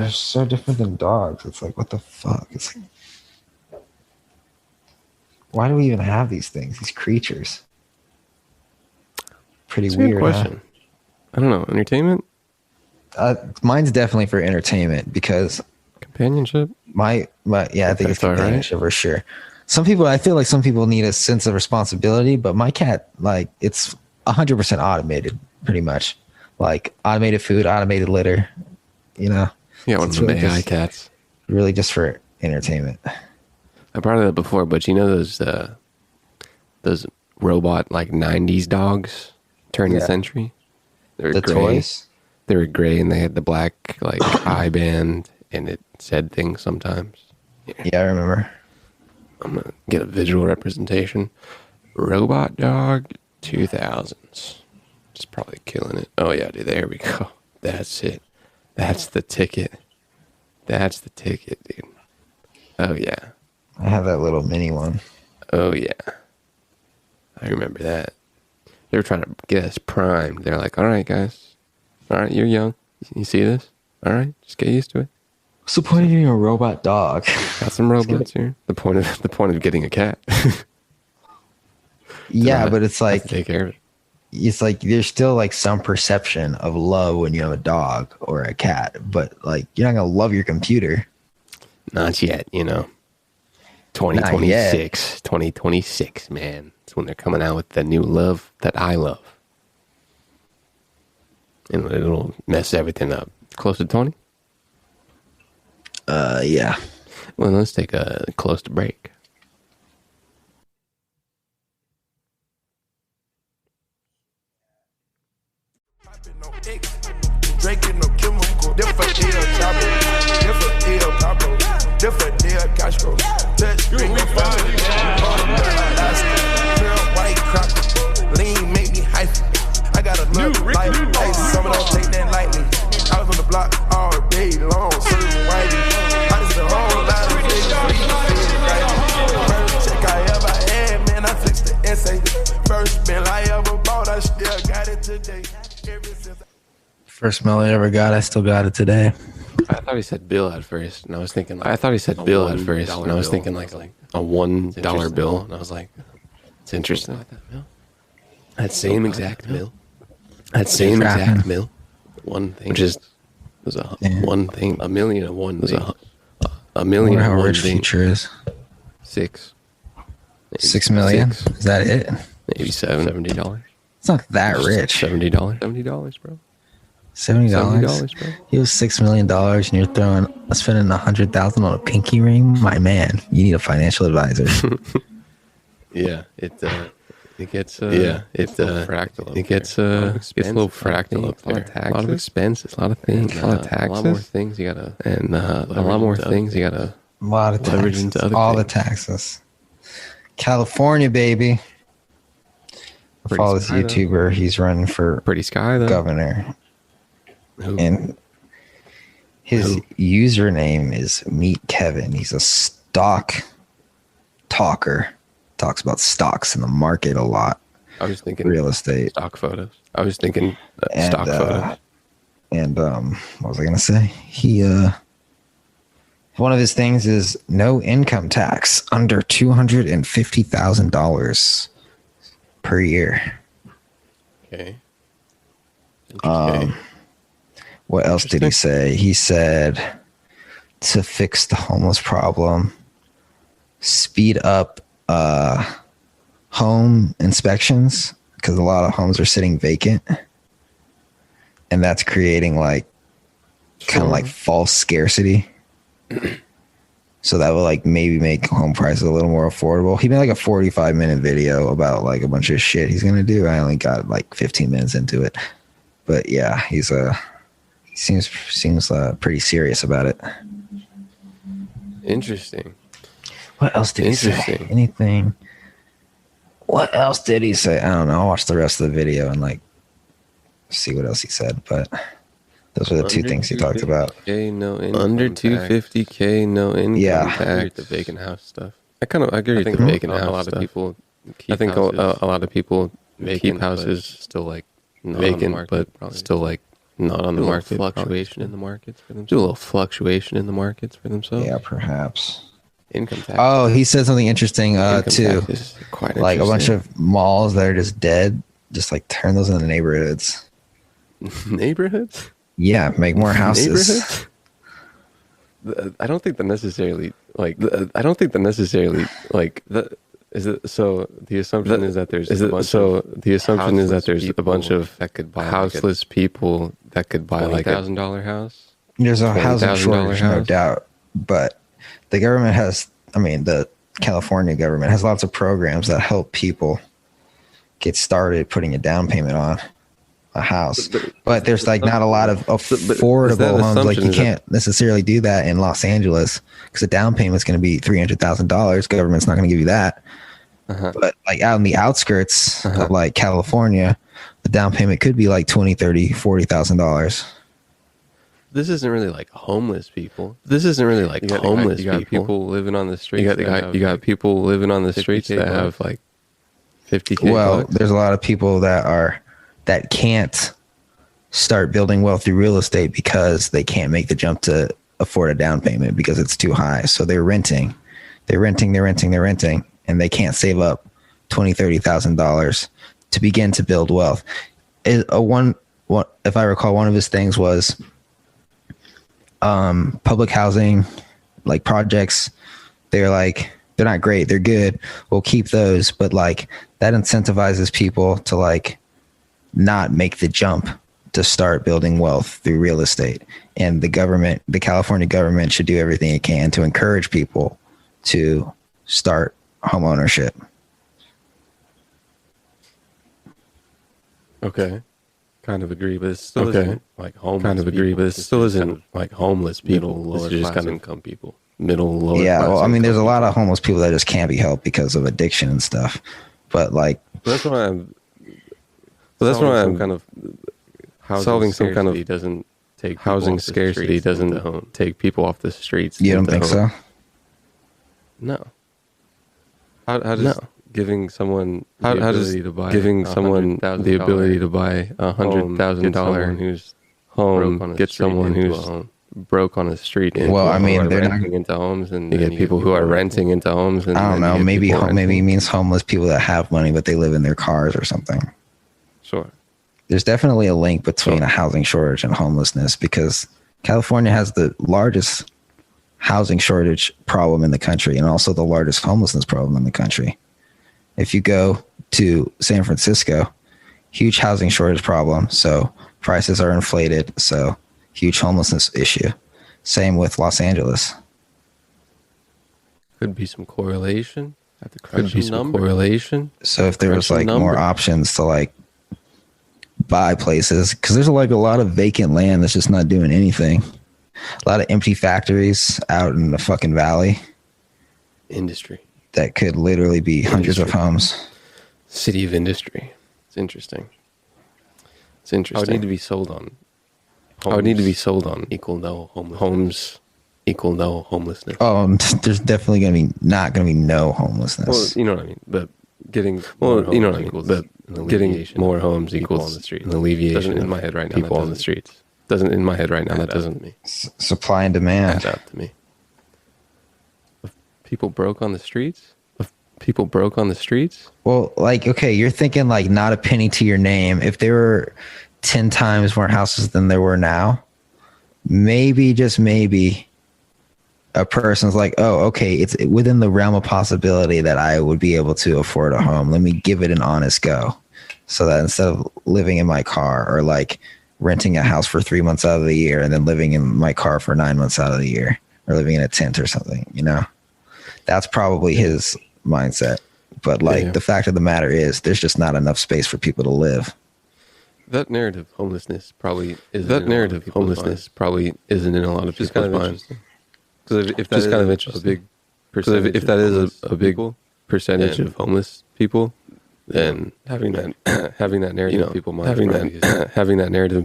so different than dogs. It's like, what the fuck? It's like, why do we even have these things? These creatures. Pretty That's weird. A good question. Huh? I don't know. Entertainment? Mine's definitely for entertainment because companionship. I think it's companionship for sure. I feel like some people need a sense of responsibility, but my cat, like, it's 100% automated, pretty much. Like automated food, automated litter, you know. Yeah, one of them AI cats. Really, just for entertainment. I brought it up before, but you know those robot like '90s dogs turn the century. They're the gray. Toys. They were gray and they had the black like eye band, and it said things sometimes. Yeah, I remember. I'm gonna get a visual representation. Robot dog 2000s. It's probably killing it. Oh yeah, dude. There we go. That's it. That's the ticket. That's the ticket, dude. Oh yeah. I have that little mini one. Oh yeah. I remember that. They were trying to get us primed. They're like, all right, guys. All right, you're young. You see this? All right, just get used to it. What's the point of getting a robot dog? Got some robots here. The point of getting a cat. Yeah, but it's like take care of it. It's like there's still like some perception of love when you have a dog or a cat, but like you're not gonna love your computer. Not yet, you know. 2026, man. It's when they're coming out with the new love that I love. And it'll mess everything up. Close to 20? Yeah. Well, let's take a close to break. Drinking no chemical, different deal, chopper, different deal, capo, different deal, Castro. Touch screen, pure white crop, lean make me hyphen. I got a look like some of them take that lightly. I was on the block all day long, serving whitey. I just First meal I ever got, I still got it today. I thought he said bill at first, and I was thinking. Like, I thought he said bill at first, and I was thinking like a $1 bill, and I was like, it's interesting. That same exact bill. That same exact bill. One thing, which is was a one thing. $1 million of one was a million. How one rich thing. Future is? 6. Maybe 6 million. 6. Is that it? Maybe $70. It's not that rich. $70. $70, bro. $70. Bro. He was $6 million, and you're spending $100,000 on a pinky ring. My man, you need a financial advisor. Yeah, it gets fractal. It gets a little fractal up there. A lot of expenses, a lot of things, a lot of taxes, a lot more things you gotta, and a lot more things you gotta. A lot of leverage taxes. into other all things. the taxes. California, baby. I follow this YouTuber. He's running for Pretty Sky though. governor. Who? And his username is Meet Kevin. He's a stock talker. Talks about stocks in the market a lot. I was thinking Real estate. stock photos. I was thinking And, stock photos. And what was I gonna say? He one of his things is no income tax under $250,000 per year. Okay. What else did he say? He said to fix the homeless problem, speed up home inspections because a lot of homes are sitting vacant, and that's creating like kind of like false scarcity. So that would like maybe make home prices a little more affordable. He made like a 45-minute video about like a bunch of shit he's gonna do. I only got like 15 minutes into it, but yeah, he seems pretty serious about it. Interesting. What else did he say? Anything? What else did he say? I don't know. I'll watch the rest of the video and like see what else he said. But those were the two things he talked about. Under $250K, no income tax. The vacant house stuff. I agree with the vacant house. A lot of people. I think a lot of people keep houses still like vacant, but still like not on the market. Fluctuation in the markets for themselves. Do a little fluctuation in the markets for themselves. Yeah, perhaps. Income tax. Oh, he said something interesting too. Quite like a bunch of malls that are just dead. Just like turn those into neighborhoods. Neighborhoods? Yeah, make more houses. I don't think that necessarily like. Is it so? The assumption is that there's a bunch of that could buy houseless people that could buy like $1,000 house. There's a housing shortage, no doubt, but the government the California government has lots of programs that help people get started putting a down payment on a house. But there's like not a lot of affordable homes. Like you can't necessarily do that in Los Angeles because the down payment is going to be $300,000. Government's not going to give you that. But like out in the outskirts of like California, the down payment could be like $20,000, $30,000, $40,000. This isn't really like homeless people. You got people living on the streets. You got people living on the streets that have like $50K. Well, there's a lot of people that can't start building wealth through real estate because they can't make the jump to afford a down payment because it's too high. So they're renting, and they can't save up $20,000, $30,000 to begin to build wealth. If I recall, one of his things was public housing, like projects. They're not great. They're good. We'll keep those, but like that incentivizes people to like not make the jump to start building wealth through real estate. And the California government should do everything it can to encourage people to start home ownership. Okay. Kind of agree, but it still isn't like homeless. Kind of agree, but it still isn't like homeless people. Lower class kind of income people. Middle, lower. Yeah, well, I mean, there's a lot of homeless people that just can't be helped because of addiction and stuff. But like, that's why I'm kind of solving some kind of doesn't take housing scarcity doesn't take people off the streets. You don't think so? No. How does giving someone the ability to buy $100,000 who's home get someone who's broke on the street. Well, I mean, they're not into homes, and you get people who are renting into homes. And I don't know. Maybe it means homeless people that have money, but they live in their cars or something. Sure. There's definitely a link between a housing shortage and homelessness, because California has the largest housing shortage problem in the country and also the largest homelessness problem in the country. If you go to San Francisco, huge housing shortage problem. So prices are inflated. So huge homelessness issue. Same with Los Angeles. Could be some correlation. Correlation. So if there was like more options to like buy places, because there's like a lot of vacant land that's just not doing anything. A lot of empty factories out in the fucking valley. Industry. That could literally be hundreds of homes. City of industry. It's interesting. I would need to be sold on. Equal no homelessness. Homes equal no homelessness. Oh, there's definitely not going to be no homelessness. Well, you know what I mean. But getting more homes equals on the street. An alleviation in my head right now. People on the streets. Doesn't in my head right now. That doesn't me. Supply and demand. Add up to me. People broke on the streets. Well, like, okay, you're thinking like not a penny to your name. If there were 10 times more houses than there were now, maybe, just maybe, a person's like, oh, okay, it's within the realm of possibility that I would be able to afford a home. Let me give it an honest go. So that instead of living in my car or like renting a house for 3 months out of the year and then living in my car for 9 months out of the year, or living in a tent or something, that's probably his mindset. But like, the fact of the matter is there's just not enough space for people to live. That narrative of homelessness probably isn't in a lot of people's minds. Because if that is a big percentage of homeless people, then having that narrative in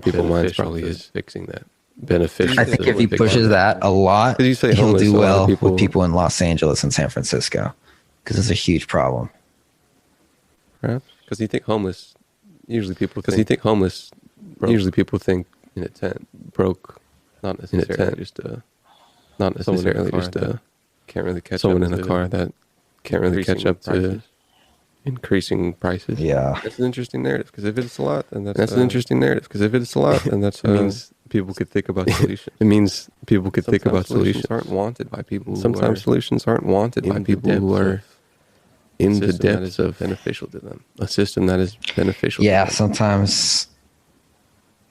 people's minds probably is fixing that. Beneficial. I think if he pushes that a lot, he'll do well with people in Los Angeles and San Francisco, because it's a huge problem. Perhaps because you think homeless. Usually people think in a tent, broke, not necessarily just can't really catch someone in a car that can't really catch up to increasing prices. Yeah, that's an interesting narrative, because if it's a lot, then that's an interesting narrative. Because if it's a lot, then that means people could think about solutions. It means people could think about solutions. Aren't wanted by people. Sometimes solutions aren't wanted by people who are in the depths of beneficial to them. A system that is beneficial. Yeah, sometimes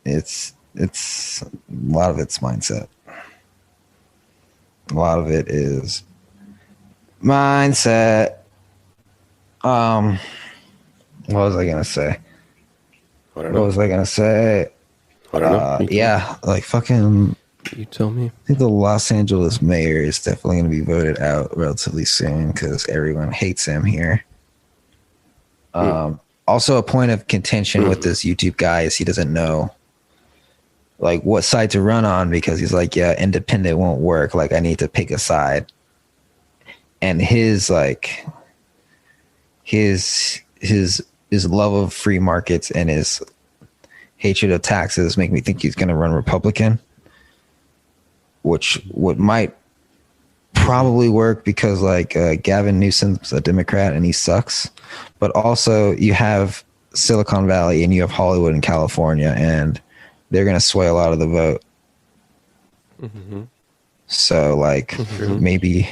it's a lot of it's mindset. A lot of it is mindset. What was I gonna say? I don't know. Yeah, like fucking. You tell me. I think the Los Angeles mayor is definitely going to be voted out relatively soon because everyone hates him here. Also, a point of contention with this YouTube guy is he doesn't know like what side to run on, because he's like, yeah, independent won't work. Like, I need to pick a side. And his love of free markets and his hatred of taxes make me think he's going to run Republican. Which might probably work because like Gavin Newsom's a Democrat and he sucks. But also you have Silicon Valley and you have Hollywood in California, and they're going to sway a lot of the vote. Mm-hmm. So like maybe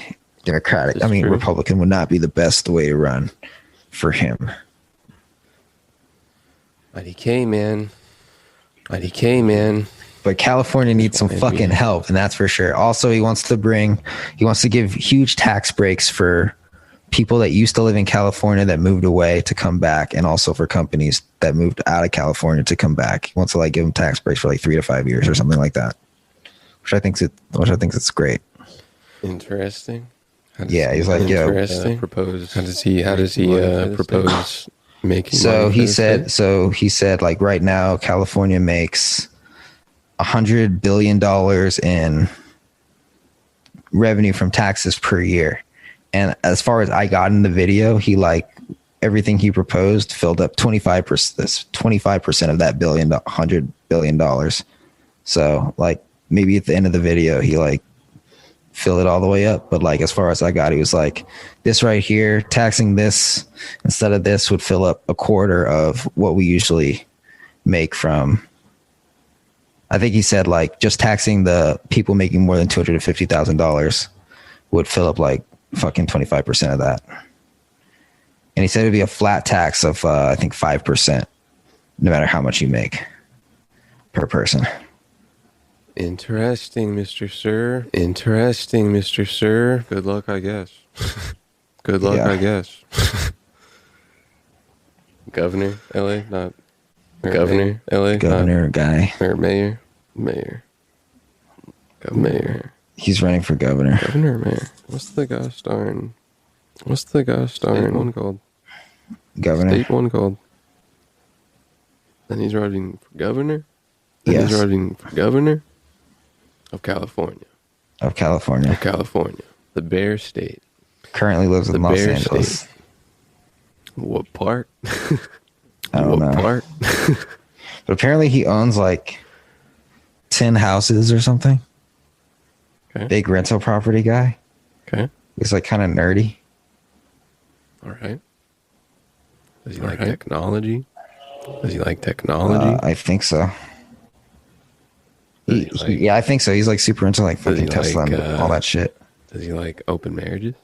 Republican would not be the best way to run for him. IDK, man. But California needs some fucking help, and that's for sure. Also, he wants to give huge tax breaks for people that used to live in California that moved away to come back, and also for companies that moved out of California to come back. He wants to like give them tax breaks for like 3 to 5 years or something like that, which I think it's great. Interesting. He's like, propose. How does he propose making? So he said like right now California makes $100 billion in revenue from taxes per year. And as far as I got in the video, he like everything he proposed filled up 25%. This 25% of that $100 billion. So like maybe at the end of the video, he like fill it all the way up. But like, as far as I got, he was like, this right here, taxing this instead of this would fill up a quarter of what we usually make from. I think he said like just taxing the people making more than $250,000 would fill up like fucking 25% of that. And he said it'd be a flat tax of I think 5%, no matter how much you make per person. Interesting, Mr. Sir. Interesting, Mr. Sir. Good luck, I guess. Good luck, I guess. Governor, LA, not Governor, LA, Governor guy. Or mayor. Mayor. Mayor. He's running for governor. Governor or mayor? What's the gosh darn one called? Governor. State one called. And he's running for governor? Yes. He's running for governor of California. Of California. Of California. The Bear State. Currently lives in Los Angeles. State. What part? I don't know. What part? But apparently he owns like 10 houses or something. Okay. Big rental property guy. Okay. He's like kind of nerdy. All right. Does he like technology? Does he like technology? I think so. Yeah, I think so. He's like super into like fucking Tesla and all that shit. Does he like open marriages?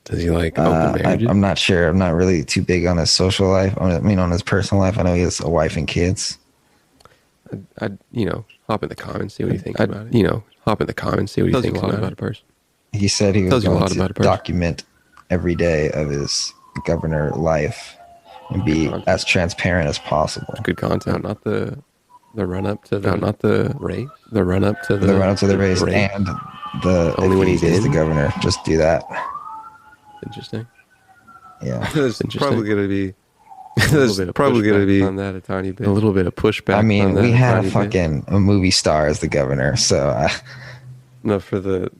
Does he like open marriages? I'm not sure. I'm not really too big on his social life. I mean, on his personal life. I know he has a wife and kids. I'd hop in the comments, see what you think about it. Hop in the comments, see what you think about a person. He said he was going to document every day of his governor life and be as transparent as possible. Good content, not the run up to the not the race, the run up to the race, and the only when he's is the governor. Just do that. Interesting. Yeah, there's probably going to be. There's probably going to be on that a tiny bit, a little bit of pushback. I mean, we had a movie star as the governor, so no for the.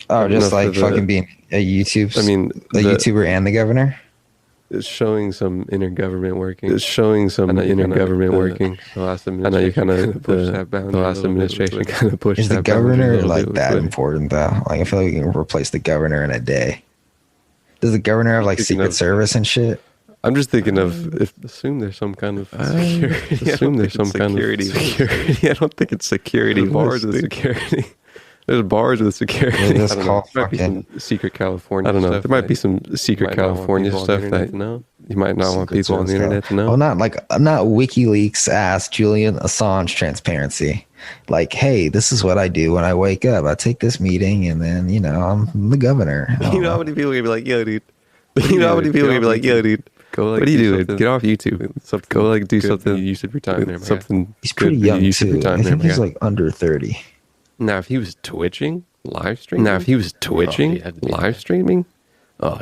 Oh, just like fucking being a YouTuber. I mean, the YouTuber and the governor. It's showing some intergovernment working. It's showing some intergovernment working. The last administration, I know you kind of pushed that boundary. The last administration kind of pushed that boundary. Is the governor like that important though? Like, I feel like we can replace the governor in a day. Does the governor have like Secret Service and shit? I'm just thinking of assume there's some kind of security. Assume there's some kind of security. I don't think it's security. Bars with security. There's bars with security. Yeah, that's called fucking secret California. I don't know. There might be some secret California stuff that you might not want people on the internet to know. Well, not WikiLeaks ass Julian Assange transparency. Like, hey, this is what I do when I wake up. I take this meeting, and then I'm the governor. You know how many people are gonna be like, yo, dude. You know how many people are gonna be like, yo, dude. Go like, what do you do? Get off YouTube. Go like do something. Use of your time there. Something. He's pretty young too. I think he's like under 30. Now, if he was Twitching, live streaming. Oh,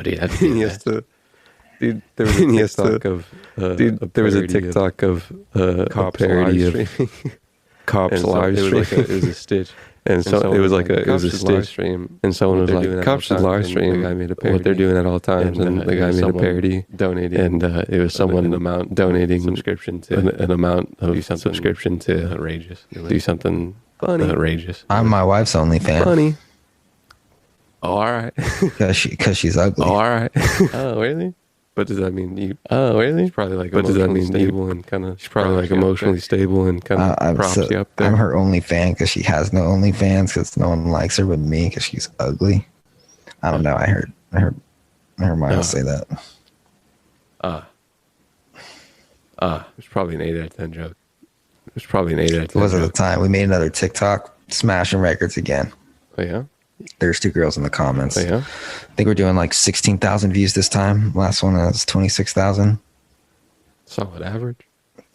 dude, that'd be dude, there was a TikTok of there was a TikTok of cops parody of cops live stream. It was a stitch. And so it was like it was a stitch stream, and someone was like, "Cops should live stream." The guy made a parody. What they're doing at all times, and the guy made a parody, donating, and it was someone donating subscription to an amount of subscription to outrageous. Do something funny, outrageous. I'm my wife's only fan. Funny. Oh, all right. Because she's ugly. Oh, all right. Oh, really? But does that mean you? Oh, really? She's probably like emotionally stable and kind of. She's probably like emotionally stable and kind of props you up there. I'm her only fan because she has no only fans because no one likes her but me because she's ugly. I don't know. I heard Miles say that. It's probably an 8 out of 10 joke. It's probably an 8 out of 10. It was at the time. We made another TikTok, smashing records again. Oh yeah. There's 2 girls in the comments. Oh, yeah? I think we're doing like 16,000 views this time. Last one was 26,000. Solid average.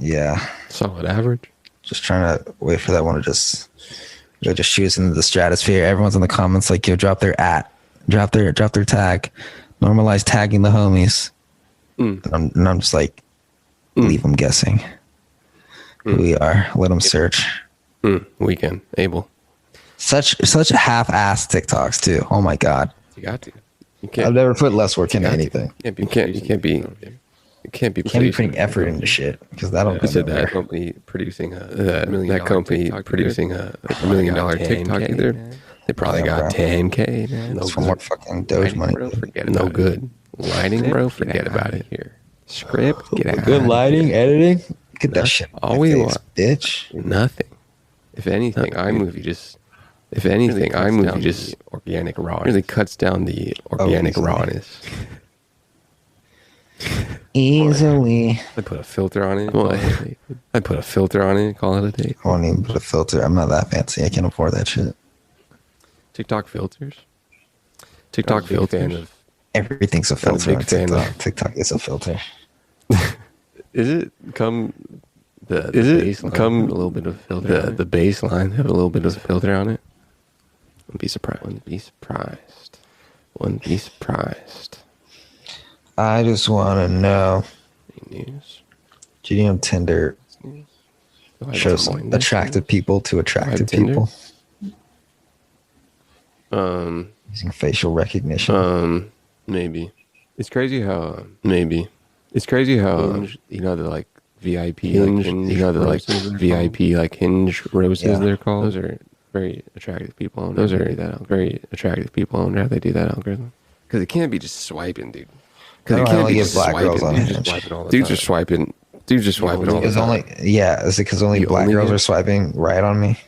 Yeah. Solid average. Just trying to wait for that one to just shoot us into the stratosphere. Everyone's in the comments like, yo, drop their tag, normalize tagging the homies. And I'm just like, leave them guessing who we are. Let them search. Weekend. Abel. Such half-assed TikToks too. Oh my god. You got to. I've never put less work into anything. You can't be putting effort into shit because that'll go said nowhere. that company producing $1 million TikTok either. They probably got 10K, man. It's for more fucking Doge money. No good. Lighting, bro, forget about it here. Script, get out. Good lighting, editing. Get that shit. All we want, bitch. Nothing. If anything, iMovie just organic raw. Really cuts down the organic rawness. Easily. I put a filter on it. I put a filter on it. Call it a day. I won't even put a filter. I'm not that fancy. I can't afford that shit. TikTok filters. TikTok filters. Everything's a filter. I'm a big fan of TikTok is a filter. Is it come a little bit of filter? The baseline have a little bit of filter on it. Wouldn't be surprised. Wouldn't be surprised. I just want to know. News. GD on Tinder shows attractive people to attractive people. Using facial recognition. Maybe. It's crazy how you know, the like VIP Hinge, VIP like Hinge roses they're called. Those are very attractive people. I wonder how they do that algorithm. Because it can't be just swiping, dude. Because it can't be just black swiping. girls on Hinge. Dude just swiping all the time. Is it because only black girls are swiping right on me?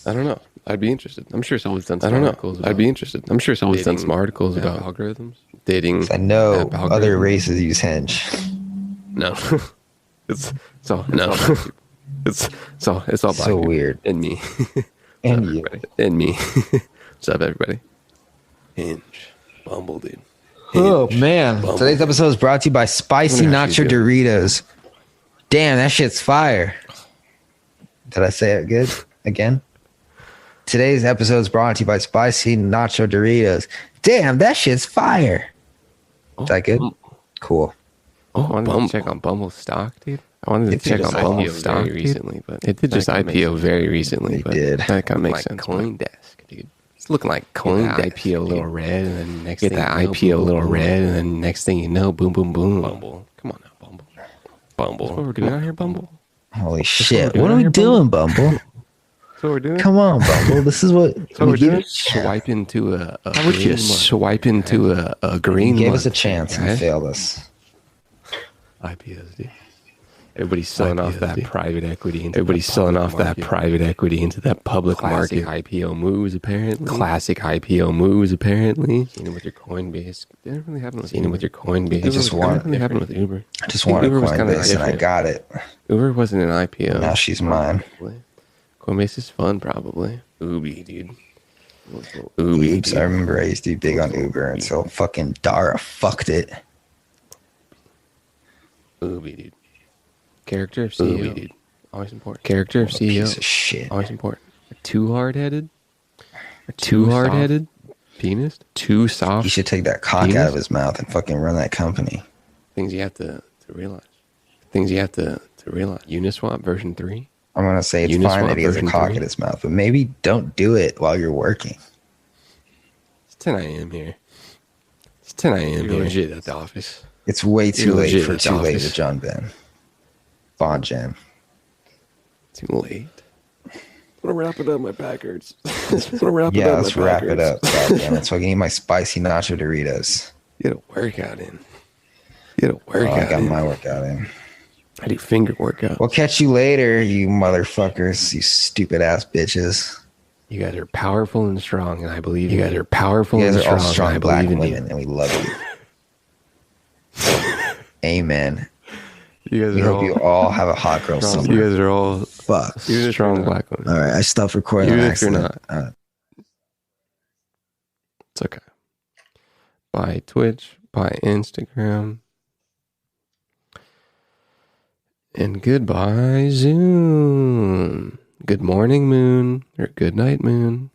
I don't know. I'd be interested. I'm sure someone's done some articles about algorithms. Dating. I know other races use Hinge. No. It's all black. It's all black. So people. weird. And me. And you. And me. What's up, everybody? Hinge. Bumble, dude. Oh, man. Bumble. Today's episode is brought to you by Spicy Nacho Doritos. Damn, that shit's fire. Did I say it good? Again? Today's episode is brought to you by Spicy Nacho Doritos. Damn, that shit's fire. Is that good? Cool. I wanted to check on Bumble stock, dude. Recently, but it did just IPO very recently. But that kind of makes sense. CoinDesk, dude. It's looking like CoinDesk. IPO a little red, and then next thing you know, boom, boom, boom. Bumble. Come on now, Bumble. That's what we're doing out here, Bumble. Holy shit. What are we doing, Bumble? That's what we're doing. Come on, Bumble. This is what we're doing. Swipe into a green. Give us a chance and failed us. IPOs, dude. Everybody's selling off that private equity into that public market. IPO moves, apparently. Classic IPO moves, apparently. Seen it with your Coinbase. Didn't really happen with Coinbase. I just want Uber. I just wanted Coinbase and I got it. Uber wasn't an IPO. Now she's mine. Coinbase is fun, probably. Ubi, dude. Oops, I remember I used to be big on Uber until fucking Dara fucked it. Ubi, dude. Character of CEO, dude. Always important. Character of CEO. Piece of shit. Always important. Too hard-headed? Too hard-headed? Penis? Too soft? He should take that cock out of his mouth and fucking run that company. Things you have to realize. Uniswap version 3? I'm going to say it's fine that he has a cock in his mouth, but maybe don't do it while you're working. It's 10 a.m. here. You're legit at the office. It's way too late for Too Late with John Ben. Bond Jam. Too late. I want to wrap it up. My back hurts. Let's wrap it up. Goddamn it. So I can eat my spicy nacho Doritos. Get a workout in. I got my workout in. I do finger workout. We'll catch you later, you motherfuckers, you stupid ass bitches. You guys are powerful and strong, and I believe you guys are powerful and strong. All strong black women, and we love you. Amen. We hope you all have a hot girl summer. You guys are all strong black women. All right, I stopped recording. Even if you're not, it's okay. By Twitch, by Instagram, and goodbye Zoom. Good morning, Moon, or good night, Moon.